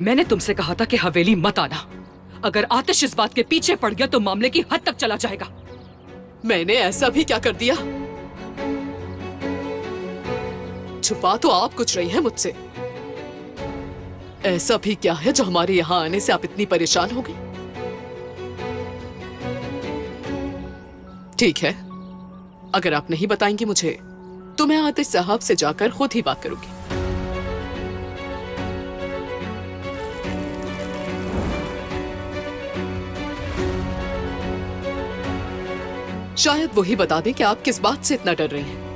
मैंने तुमसे कहा था कि हवेली मत आना। अगर आतिश इस बात के पीछे पड़ गया तो मामले की हद तक चला जाएगा। मैंने ऐसा भी क्या कर दिया? छुपा तो आप कुछ रही हैं मुझसे। ऐसा भी क्या है जो हमारे यहाँ आने से आप इतनी परेशान हो गई? ठीक है, अगर आप नहीं बताएंगी मुझे तो मैं आतिश साहब से जाकर खुद ही बात करूंगी। शायद वही बता दें कि आप किस बात से इतना डर रही हैं।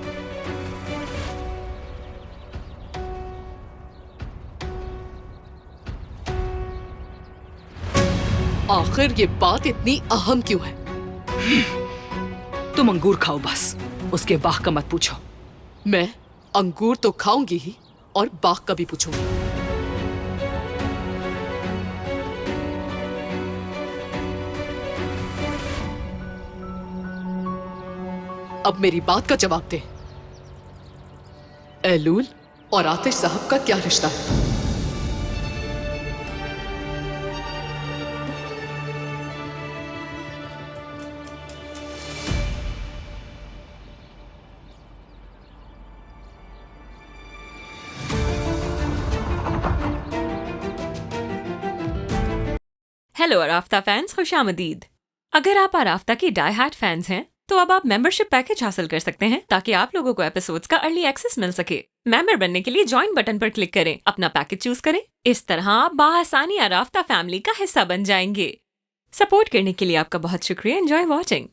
आखिर ये बात इतनी अहम क्यों है? तुम अंगूर खाओ बस, उसके बाग का मत पूछो। मैं अंगूर तो खाऊंगी ही और बाग का भी पूछूंगी। अब मेरी बात का जवाब दे। एलूल और आतिश साहब का क्या रिश्ता है? हेलो अराफ्ता फैंस, खुशामदीद। अगर आप अराफ्ता के डाई हार्ड फैंस हैं तो अब आप मेंबरशिप पैकेज हासिल कर सकते हैं ताकि आप लोगों को एपिसोड्स का अर्ली एक्सेस मिल सके। मेंबर बनने के लिए ज्वाइन बटन पर क्लिक करें, अपना पैकेज चूज करें। इस तरह आप बाआसानी अराफ्ता फैमिली का हिस्सा बन जाएंगे। सपोर्ट करने के लिए आपका बहुत शुक्रिया। Enjoy watching.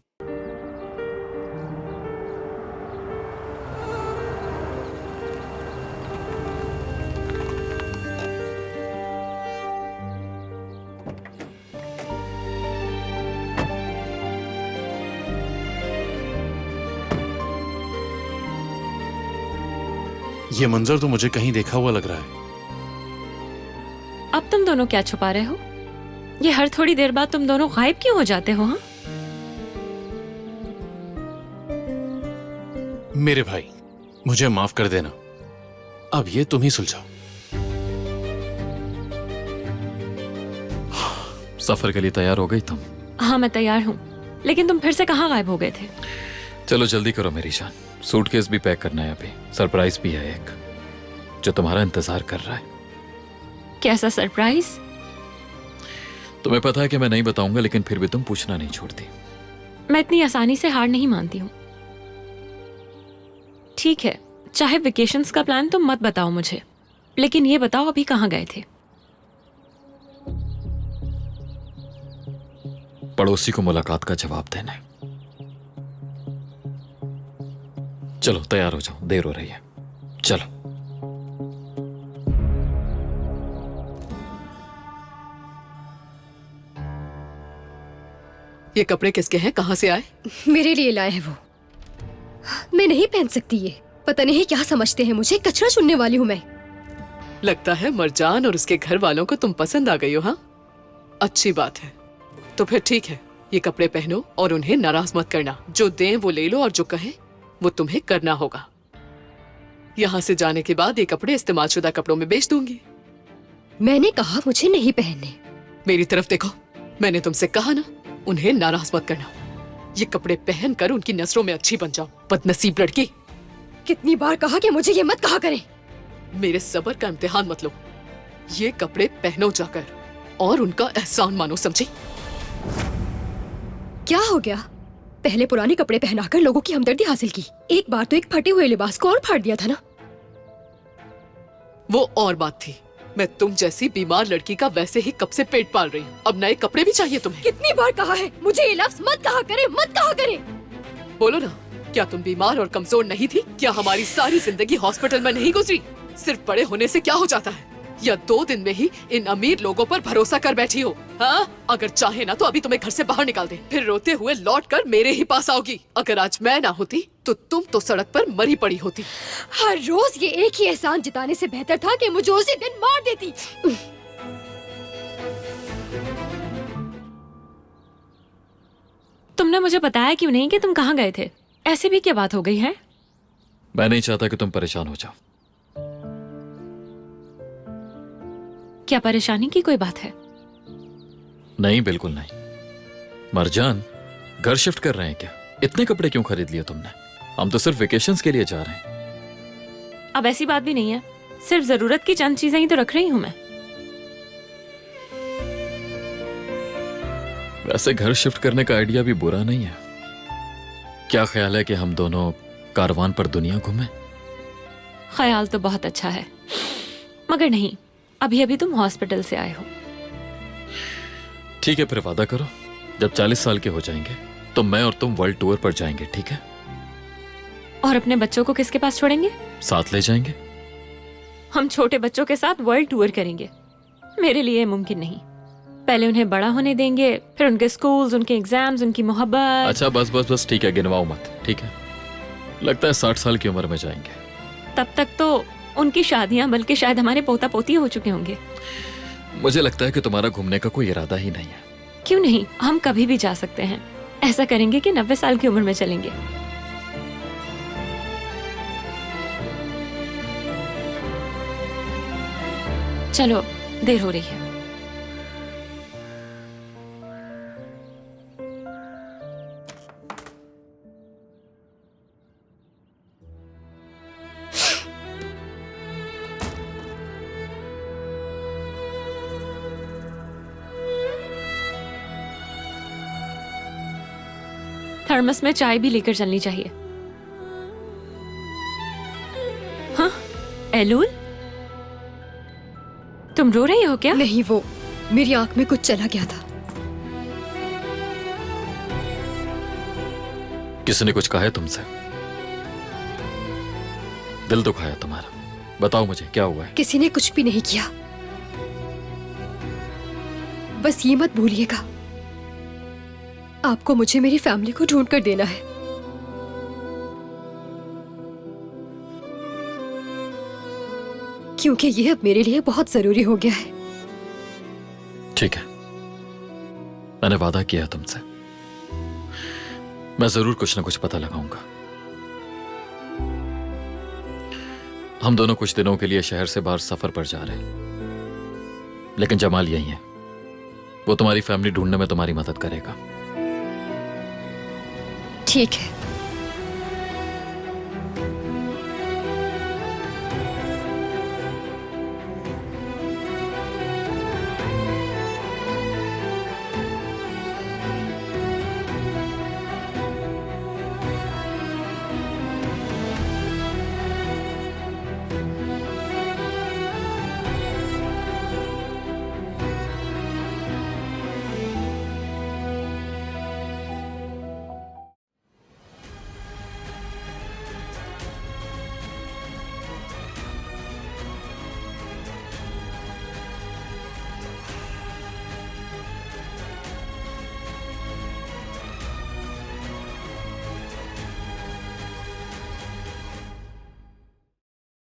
ये मंजर तो मुझे कहीं देखा हुआ लग रहा है। अब तुम दोनों क्या छुपा रहे हो? ये हर थोड़ी देर बाद तुम दोनों गायब क्यों हो जाते हो? हाँ, मेरे भाई, मुझे माफ कर देना। अब ये तुम ही सुलझाओ। सफर के लिए तैयार हो गई तुम? हाँ मैं तैयार हूँ, लेकिन तुम फिर से कहाँ गायब हो गए थे? चलो जल्दी करो मेरी जान, सूटकेस भी पैक करना है। अभी सरप्राइज भी है एक जो तुम्हारा इंतजार कर रहा है। कैसा सरप्राइज? तुम्हें पता है कि मैं नहीं बताऊंगा, लेकिन फिर भी तुम पूछना नहीं छोड़ती। मैं इतनी आसानी से हार नहीं मानती हूँ। ठीक है, चाहे वेकेशंस का प्लान तुम मत बताओ मुझे, लेकिन ये बताओ अभी कहाँ गए थे? पड़ोसी को मुलाकात का जवाब देना है। चलो तैयार हो जाओ, देर हो रही है। चलो। ये कपड़े किसके हैं? कहाँ से आए? मेरे लिए लाए हैं वो। मैं नहीं पहन सकती ये। पता नहीं क्या समझते हैं मुझे, कचरा चुनने वाली हूँ मैं। लगता है मरजान और उसके घर वालों को तुम पसंद आ गई हो। हाँ, अच्छी बात है। तो फिर ठीक है, ये कपड़े पहनो और उन्हें नाराज मत करना। जो दें वो ले लो और जो कहें वो तुम्हें करना होगा। यहाँ से जाने के बाद ये कपड़े इस्तेमालशुदा कपड़ों में बेच दूंगी। मैंने कहा मुझे नहीं पहनने। मेरी तरफ देखो, मैंने तुमसे कहा ना, उन्हें नाराज मत करना। ये कपड़े पहनकर उनकी नजरों में अच्छी बन जाओ, बदनसीब लड़की। कितनी बार कहा कि मुझे ये मत कहा करें। मेरे सब्र का इम्तिहान मत लो। ये कपड़े पहनो जाकर और उनका एहसान मानो, समझी? क्या हो गया? पहले पुराने कपड़े पहनाकर लोगों की हमदर्दी हासिल की। एक बार तो एक फटे हुए लिबास को और फाड़ दिया था ना। वो और बात थी। मैं तुम जैसी बीमार लड़की का वैसे ही कब से पेट पाल रही हूँ। अब नए कपड़े भी चाहिए तुम्हें? कितनी बार कहा है मुझे ये लफ्ज मत कहा करे, मत कहा करे। बोलो ना, क्या तुम बीमार और कमजोर नहीं थी? क्या हमारी सारी जिंदगी हॉस्पिटल में नहीं गुजरी? सिर्फ बड़े होने से क्या हो जाता है? या 2 दिन में ही इन अमीर लोगों पर भरोसा कर बैठी हो? हाँ, अगर चाहे ना तो अभी तुम्हें घर से बाहर निकाल दे, फिर रोते हुए लौट कर मेरे ही पास आओगी। अगर आज मैं ना होती तो तुम तो सड़क पर मरी पड़ी होती। हर रोज ये एक ही एहसान जताने से बेहतर था कि मुझे उसी दिन मार देती। तुमने मुझे बताया क्यों नहीं कि तुम कहाँ गए थे? ऐसे भी क्या बात हो गई है? मैं नहीं चाहता कि तुम परेशान हो जाओ। क्या परेशानी की कोई बात है? नहीं, बिल्कुल नहीं। मरजान, घर शिफ्ट कर रहे हैं क्या? इतने कपड़े क्यों खरीद लिए तुमने? हम तो सिर्फ वेकेशंस के लिए जा रहे हैं। अब ऐसी बात भी नहीं है, सिर्फ जरूरत की चंद चीजें ही तो रख रही हूँ मैं। वैसे घर शिफ्ट करने का आइडिया भी बुरा नहीं है। क्या ख्याल है कि हम दोनों कारवान पर दुनिया घूमें? ख्याल तो बहुत अच्छा है, मगर नहीं, अभी अभी तुम हॉस्पिटल से आए हो। ठीक है, फिर वादा करो, जब 40 साल के हो जाएंगे तो मैं और तुम वर्ल्ड टूर पर जाएंगे, ठीक है? और अपने बच्चों को किसके पास छोड़ेंगे? साथ ले जाएंगे। हम छोटे बच्चों के साथ वर्ल्ड टूर करेंगे? मेरे लिए मुमकिन नहीं। पहले उन्हें बड़ा होने देंगे, फिर उनके स्कूल्स, उनके एग्जाम्स, उनकी मोहब्बत। अच्छा, बस बस बस, ठीक है, गिनवाओ मत, ठीक है? लगता है 60 साल की उम्र में जाएंगे। तब तक तो उनकी शादियां, बल्कि शायद हमारे पोता पोती हो चुके होंगे। मुझे लगता है कि तुम्हारा घूमने का कोई इरादा ही नहीं है। क्यों नहीं, हम कभी भी जा सकते हैं। ऐसा करेंगे कि 90 साल की उम्र में चलेंगे। चलो, देर हो रही है। थर्मस में चाय भी लेकर चलनी चाहिए। हाँ, एलूल, तुम रो रही हो क्या? नहीं, वो मेरी आंख में कुछ चला गया था। किसी ने कुछ कहा है तुमसे? दिल दुखाया तुम्हारा? बताओ मुझे, क्या हुआ है? किसी ने कुछ भी नहीं किया। बस ये मत भूलिएगा, आपको मुझे मेरी फैमिली को ढूंढ कर देना है। क्योंकि ये अब मेरे लिए बहुत जरूरी हो गया है। ठीक है, मैंने वादा किया तुमसे, मैं जरूर कुछ ना कुछ पता लगाऊंगा। हम दोनों कुछ दिनों के लिए शहर से बाहर सफर पर जा रहे हैं, लेकिन जमाल यही है, वो तुम्हारी फैमिली ढूंढने में तुम्हारी मदद करेगा। ठीक है।